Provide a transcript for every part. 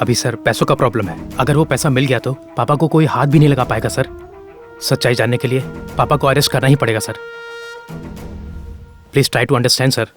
अभी सर पैसों का प्रॉब्लम है। अगर वो पैसा मिल गया तो पापा को कोई हाथ भी नहीं लगा पाएगा सर। सच्चाई जानने के लिए पापा को अरेस्ट करना ही पड़ेगा sir. Please try to understand sir.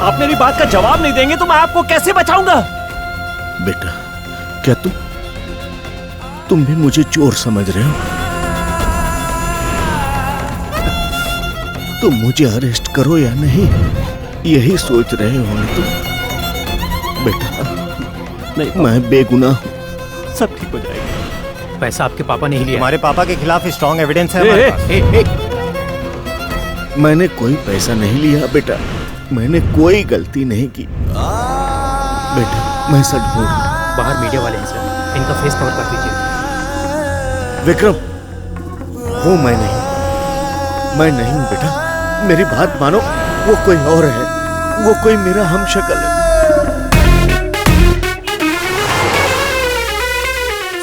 आप मेरी बात का जवाब नहीं देंगे तो मैं आपको कैसे बचाऊंगा? बेटा, क्या तुम भी मुझे चोर समझ रहे हो? तुम मुझे अरेस्ट करो या नहीं, यही सोच रहे हो तुम? बेटा नहीं, मैं बेगुनाह हूं। सब ठीक हो जाएगा। पैसा आपके पापा ने ही लिया। हमारे पापा के खिलाफ स्ट्रॉन्ग एविडेंस है हमारे पास। मैंने कोई पैसा नहीं लिया बेटा, मैंने कोई गलती नहीं की बेटा, मैं सच बोल रहा हूं। बाहर मीडिया वाले हैं सर, इनका फेस कवर कर दीजिए। विक्रम, वो मैं नहीं हूं बेटा, मेरी बात मानो। वो कोई और है, वो कोई मेरा हमशक्ल है।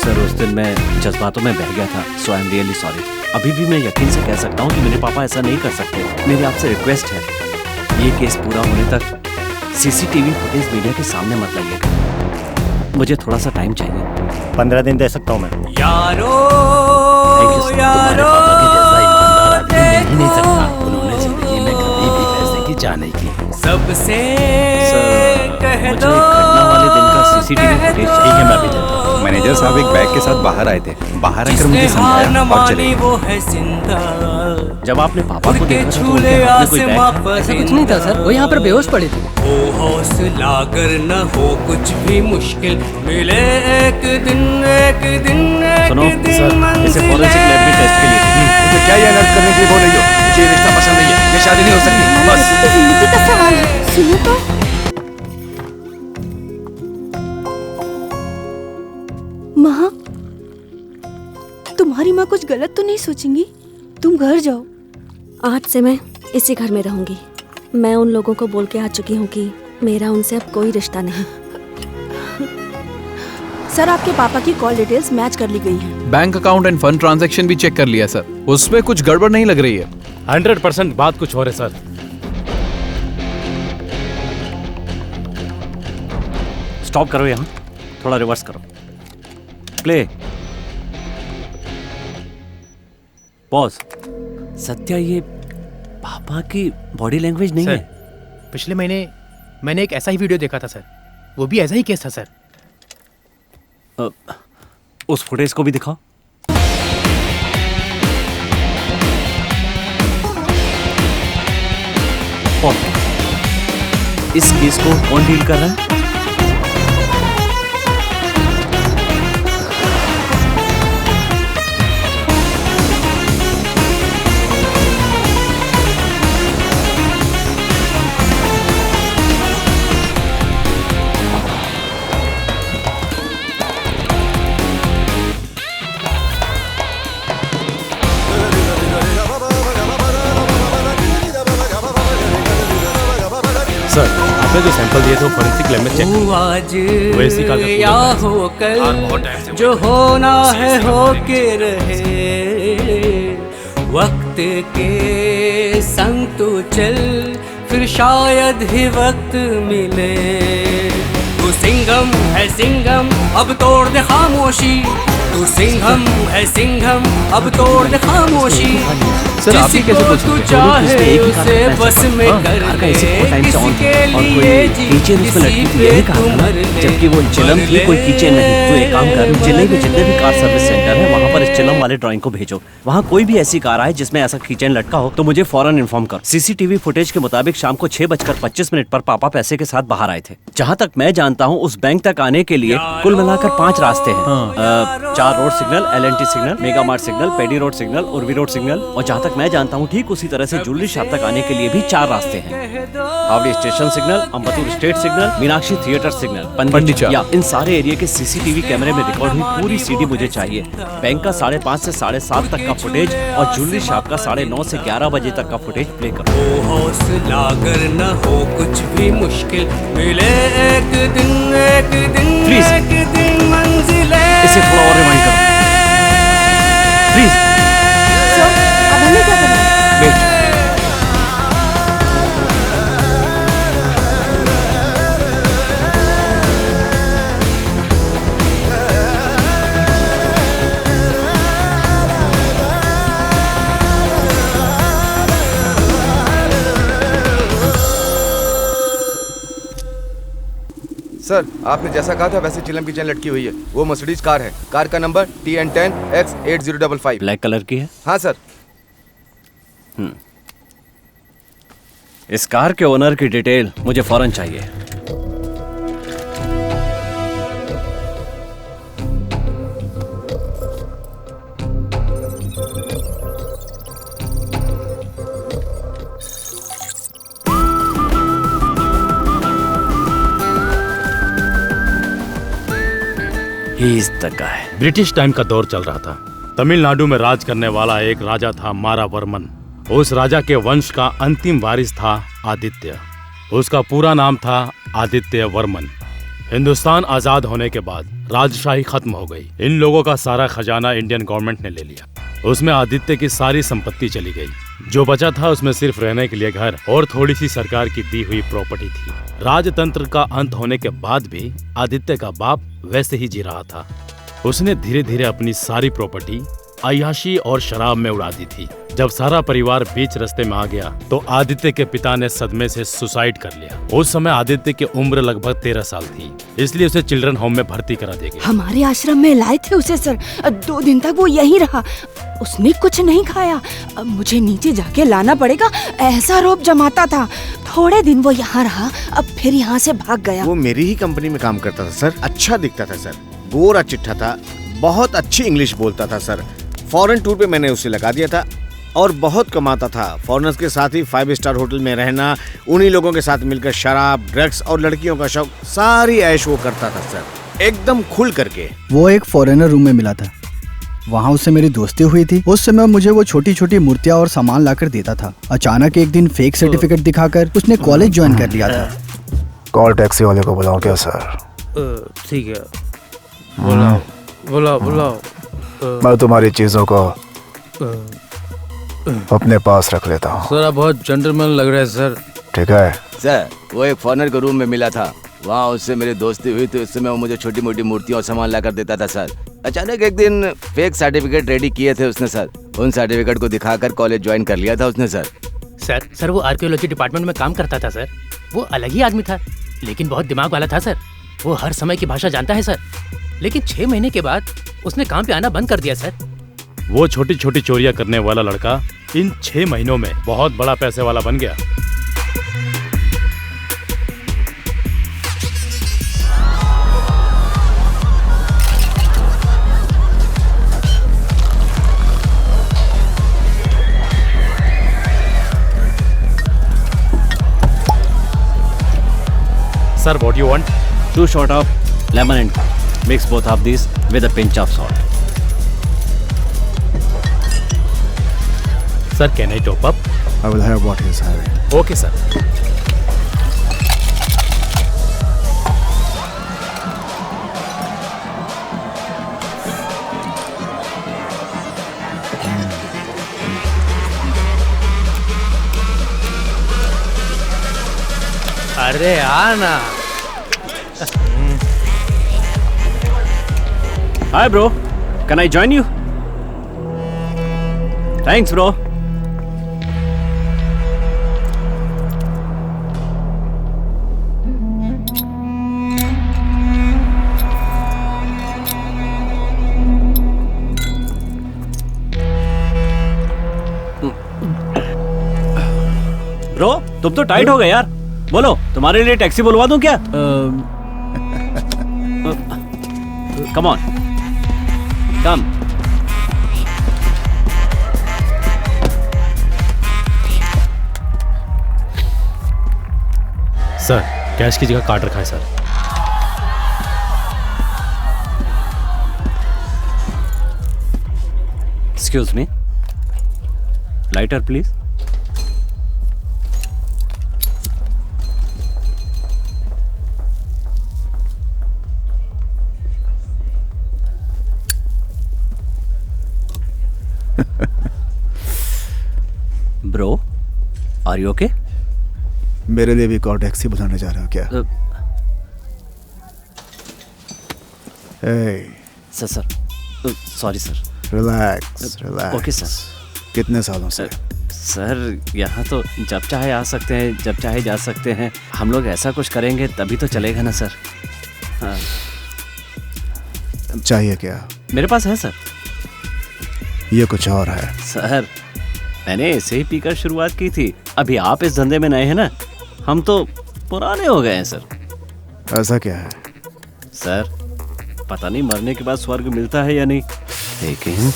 सर, उस दिन मैं जज्बातों में बह गया था, सो आई एम रियली सॉरी। अभी भी मैं यकीन से कह सकता हूँ कि मेरे पापा ऐसा नहीं कर सकते। मेरी आपसे रिक्वेस्ट है, ये केस पूरा होने तक सीसीटीवी फुटेज मीडिया के सामने मत लाइएगा। मुझे थोड़ा सा टाइम चाहिए। 15 दिन दे सकता हूँ मैं। यारो थैंक यू सर। तुम्हारे पापा के जैसा ईमानदार आदमी मिल ही नहीं सकता। उन्होंने जिंदगी में कभी भी पैसे की चाह नहीं की। सबसे मुझे घटना वाले दिन का सीसीटीवी फुटेज चाहिए। ठीक है, मैं भी देता हूँ। मैनेजर साहब एक बैग के साथ बाहर आए थे, बाहर आकर मुझे समझाया और चले गए। जब आपने पापा को देखा था तो उनके हाथ में कोई बैग था? ऐसा कुछ नहीं था सर, वो यहाँ पर बेहोश पड़े थे। हो हौसला कर न हो कुछ भी मुश्किल मिले एक दिन सुनो सर, इसे फॉरेंसिक लैब में टेस्ट के लिए। मुझे क्या ये अलर्ट करने के लिए बोल रही हो? मुझे ये रिश्ता पसंद नहीं है, ये शादी नहीं हो सकती। बस जिंदगी का सवाल है, सुनो तो। माँ, तुम्हारी माँ कुछ गलत तो नहीं सोचेंगी? तुम घर जाओ। आज से मैं इसी घर में रहूंगी। मैं उन लोगों को बोल के आ चुकी हूँ कि मेरा उनसे अब कोई रिश्ता नहीं। सर, आपके पापा की कॉल डिटेल्स मैच कर ली गई हैं। Bank account end fund transaction भी चेक कर लिया सर, उसमें कुछ गड़बड़ नहीं लग रही है। 100% बात कुछ और है सर। स्टॉप करो, यहाँ थोड़ा रिवर्स करो। Play, pause. सत्या, ये पापा की बॉडी लैंग्वेज नहीं है। पिछले महीने मैंने एक ऐसा ही वीडियो देखा था सर, वो भी ऐसा ही केस था सर। उस फुटेज को भी दिखाओ। इस केस को कौन डील कर रहा है? सर, आपने जो सैंपल दिए थे वो फोरेंसिक लैब में चेक आज या हो कल जो होना है हो के रहे। वक्त के संग तू चल, फिर शायद ही वक्त मिले उसे सिंघम है सिंघम, अब तोड़ दे खामोशी। तू सिंघम है सिंघम, अब तोड़ दे खामोशी। सर, आप ही कैसे बोल सकते हो? तू चाहे एक ही उसे कार बस में कर कार का ले, ऐसे बहुत टाइम से ऑन किसके और लिए कोई जी, कीचेन उसमें लटकी थी, यही कहा था ना, जबकि वो चिलम थी, कोई कीचेन नहीं। तो एक काम कर, चेन्नई में जितने भी कार सर्विस सेंटर है वहाँ पर इस चिलम वाले ड्राइंग को भेजो। वहाँ कोई भी ऐसी कार आए जिसमें ऐसा कीचेन लटका हो तो मुझे फौरन इन्फॉर्म कर। सीसीटीवी फुटेज के मुताबिक शाम को 6:25 पर पापा पैसे के साथ बाहर आए थे। जहाँ तक मैं जानता हूँ उस बैंक तक आने के लिए कुल मिलाकर 5 रास्ते हैं। 4 road signal, LNT signal, mega mart signal, Padi road signal, उर्वी रोड सिग्नल, और जहाँ तक मैं जानता हूँ ठीक उसी तरह से ज्वेलरी शॉप तक आने के लिए भी 4 रास्ते हैं। Avadi station signal, Ambattur estate signal, Meenakshi theatre signal, पंडिचा। या इन सारे एरिया के सीसीटीवी कैमरे में रिकॉर्ड हुई पूरी सीडी मुझे चाहिए। बैंक का 5:30 से 7:30 तक का फुटेज और ज्वेलरी शॉप का 9:30 से 11 बजे तक का फुटेज प्ले करो। हौसला अगर न हो कुछ भी मुश्किल, मिले एक दिन प्लीज एक दिन मंजिले। इसे थोड़ा और रिमाइंड करो प्लीज। अब हमें क्या करना है? वेट। सर, आपने जैसा कहा था वैसे चिलम की चेन लटकी हुई है। वो मर्सिडीज कार है। कार का नंबर TN10X8055। ब्लैक कलर की है? हाँ सर। इस कार के ओनर की डिटेल मुझे फौरन चाहिए। He is the guy. British time का दौर चल रहा था। तमिलनाडु में राज करने वाला एक राजा था मारावर्मन। उस राजा के वंश का अंतिम वारिस था आदित्य। उसका पूरा नाम था आदित्य वर्मन। हिंदुस्तान आजाद होने के बाद राजशाही खत्म हो गई। इन लोगों का सारा खजाना इंडियन गवर्नमेंट ने ले लिया। उसमें आदित्य की सारी संपत्ति चली गई। जो बचा था उसमें सिर्फ रहने के लिए घर और थोड़ी सी सरकार की दी हुई प्रॉपर्टी थी। राजतंत्र का अंत होने के बाद भी आदित्य का बाप वैसे ही जी रहा था। उसने धीरे धीरे अपनी सारी प्रॉपर्टी अय्याशी और शराब में उड़ा दी थी। जब सारा परिवार बीच रास्ते में आ गया तो आदित्य के पिता ने सदमे से सुसाइड कर लिया। उस समय आदित्य की उम्र लगभग 13 साल थी, इसलिए उसे चिल्ड्रन होम में भर्ती करा दिया गया। हमारे आश्रम में लाए थे उसे सर। 2 दिन तक वो यहीं रहा। उसने कुछ नहीं खाया। अब मुझे नीचे जाके लाना पड़ेगा, ऐसा रोब जमाता था। थोड़े दिन वो यहाँ रहा, अब फिर यहाँ से भाग गया। वो मेरी ही कंपनी में काम करता था सर। अच्छा दिखता था सर, गोरा चिट्ठा था, बहुत अच्छी इंग्लिश बोलता था सर। फॉरेन टूर पे मैंने उसे लगा दिया था और बहुत कमाता था। फॉरेनर्स के साथ ही 5 स्टार होटल में रहना, उन्हीं लोगों के साथ मिलकर शराब, ड्रग्स और लड़कियों का शौक, सारी ऐश वो करता था सर, एकदम खुल करके। वो एक फॉरेनर रूम में मिला था, वहाँ उससे मेरी दोस्ती हुई थी। उस समय मुझे वो छोटी छोटी मूर्तियाँ और सामान लाकर देता था। अचानक एक दिन फेक सर्टिफिकेट दिखाकर उसने कॉलेज ज्वाइन कर लिया था। कॉल टैक्सी वाले को बुलाओ क्या सर? ठीक है, बुलाओ। मैं तुम्हारी चीजों को अपने पास रख लेता हूँ। सर आप बहुत जेंटलमैन लग रहे हैं सर। ठीक है सर, वो एक फॉरेनर के रूम में मिला था, वहाँ उससे मेरी दोस्ती हुई तो उस समय वो मुझे छोटी मोटी मूर्तियाँ और सामान लाकर देता था सर। अचानक एक दिन फेक सर्टिफिकेट रेडी किए थे उसने सर। उन सर्टिफिकेट को दिखाकर कॉलेज ज्वाइन कर लिया था उसने सर। सर वो आर्कियोलॉजी डिपार्टमेंट में काम करता था सर। वो अलग ही आदमी था, लेकिन बहुत दिमाग वाला था सर। वो हर समय की भाषा जानता है सर। लेकिन 6 महीने के बाद उसने काम पे आना बंद कर दिया सर। वो छोटी छोटी चोरियां करने वाला लड़का इन 6 महीनों में बहुत बड़ा पैसे वाला बन गया। Sir, what you want? 2 shots of lemon and mix both of these with a pinch of salt. Sir, can I top up? I will have what he is having. Okay, sir. अरे आना। Hi bro, can I join you? Thanks bro. Bro तुम तो tight हो गए यार। बोलो तुम्हारे लिए टैक्सी बुलवा दूं क्या? Come on, come. Sir cash की जगह कार्ड रखा है sir. Excuse me, lighter please. Bro are you okay? मेरे लिए भी कॉल टैक्सी बुलाने जा रहे हो क्या? Sir sorry sir. Relax relax. Okay sir. कितने सालों से? सर यहाँ तो जब चाहे आ सकते हैं, जब चाहे जा सकते हैं। हम लोग ऐसा कुछ करेंगे तभी तो चलेगा ना सर। हाँ। चाहिए क्या? मेरे पास है सर। ये कुछ और है सर। मैंने ऐसे ही पीकर शुरुआत की थी। अभी आप इस धंधे में नए हैं ना, हम तो पुराने हो गए हैं सर। ऐसा क्या है? सर पता नहीं मरने के बाद स्वर्ग मिलता है या नहीं, लेकिन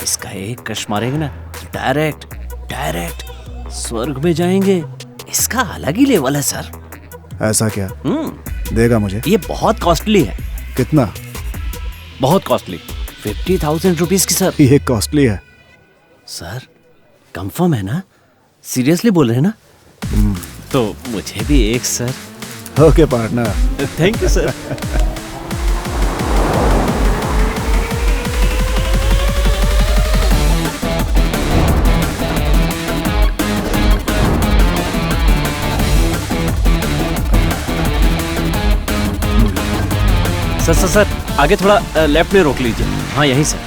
इसका एक कश मारेंगे ना डायरेक्ट डायरेक्ट स्वर्ग में जाएंगे। इसका अलग ही लेवल है सर। ऐसा क्या? देगा मुझे? ये बहुत कॉस्टली है। कितना? बहुत कॉस्टली, 50,000 रुपीज की सर। ये कॉस्टली है सर? कंफर्म है ना? सीरियसली बोल रहे हैं ना? तो मुझे भी एक sir. Okay partner. Thank you sir. Sir आगे थोड़ा लेफ्ट में रोक लीजिए। हाँ यहीं सर।